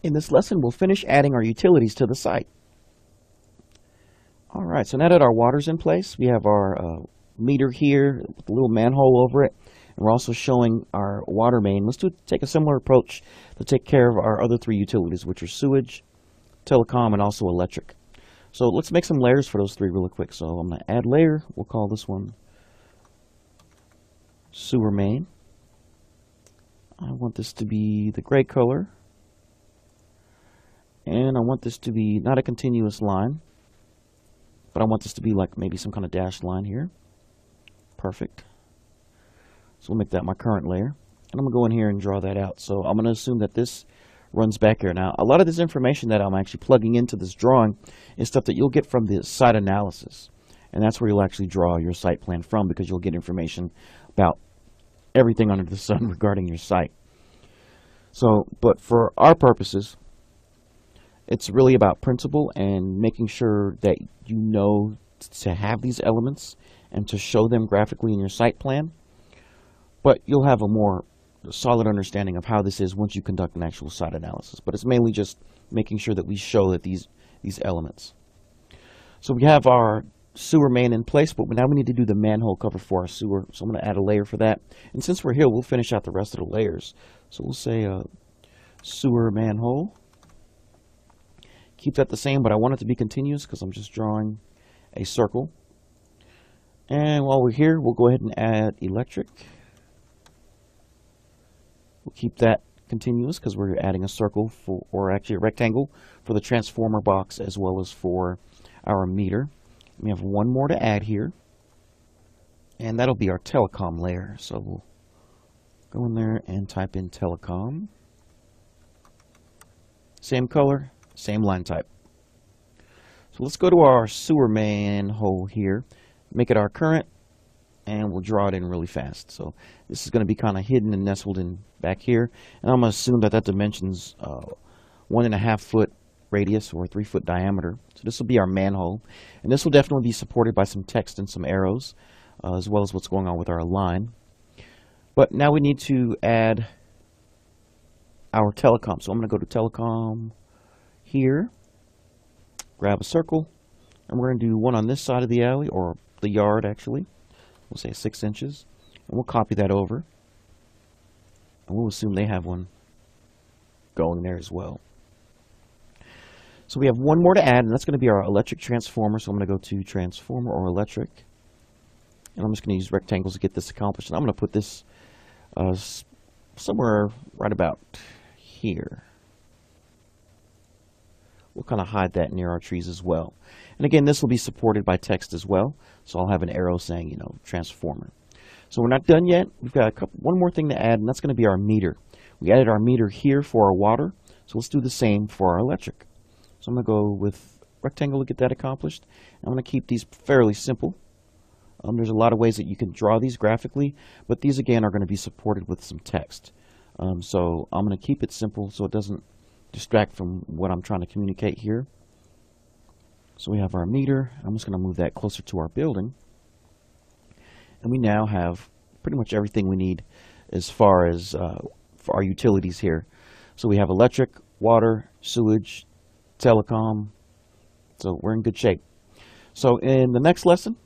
In this lesson, we'll finish adding our utilities to the site. All right, so now that our water's in place, we have our meter here with a little manhole over it, and we're also showing our water main. Let's take a similar approach to take care of our other three utilities, which are sewage, telecom, and also electric. So let's make some layers for those three really quick. So I'm going to add layer. We'll call this one sewer main. I want this to be the gray color. And I want this to be not a continuous line, but I want this to be like maybe some kind of dashed line here. Perfect. So we'll make that my current layer. And I'm going to go in here and draw that out. So I'm going to assume that this runs back here. Now, a lot of this information that I'm actually plugging into this drawing is stuff that you'll get from the site analysis. And that's where you'll actually draw your site plan from, because you'll get information about everything under the sun regarding your site. So, but for our purposes, it's really about principle and making sure that you know to have these elements and to show them graphically in your site plan. But you'll have a more solid understanding of how this is once you conduct an actual site analysis. But it's mainly just making sure that we show that these elements. So we have our sewer main in place, but now we need to do the manhole cover for our sewer. So I'm going to add a layer for that. And since we're here, we'll finish out the rest of the layers. So we'll say sewer manhole. Keep that the same, but I want it to be continuous because I'm just drawing a circle. And while we're here, we'll go ahead and add electric. We'll keep that continuous because we're adding a circle for, or actually a rectangle for the transformer box as well as for our meter. We have one more to add here, and that'll be our telecom layer. So we'll go in there and type in telecom. Same color, same line type. So let's go to our sewer manhole here, make it our current, and we'll draw it in really fast. So this is going to be kind of hidden and nestled in back here, and I'm going to assume that that dimension's 1.5 foot radius or 3 foot diameter. So this will be our manhole, and this will definitely be supported by some text and some arrows, as well as what's going on with our line. But now we need to add our telecom. So I'm going to go to telecom here, grab a circle, and we're going to do one on this side of the alley, or the yard actually. We'll say 6 inches, and we'll copy that over, and we'll assume they have one going there as well. So we have one more to add, and that's going to be our electric transformer. So I'm going to go to transformer or electric, and I'm just going to use rectangles to get this accomplished. And I'm going to put this somewhere right about here. We'll kind of hide that near our trees as well. And again, this will be supported by text as well. So I'll have an arrow saying, transformer. So we're not done yet. We've got one more thing to add, and that's going to be our meter. We added our meter here for our water. So let's do the same for our electric. So I'm going to go with rectangle to get that accomplished. I'm going to keep these fairly simple. There's a lot of ways that you can draw these graphically, but these again are going to be supported with some text. So I'm going to keep it simple so it doesn't distract from what I'm trying to communicate here. So we have our meter. I'm just going to move that closer to our building. And we now have pretty much everything we need as far as for our utilities here. So we have electric, water, sewage, telecom. So we're in good shape. So in the next lesson,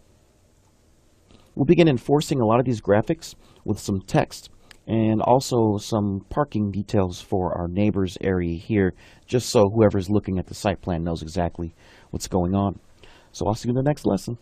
we'll begin enforcing a lot of these graphics with some text and also some parking details for our neighbor's area here, just so whoever's looking at the site plan knows exactly what's going on. So I'll see you in the next lesson.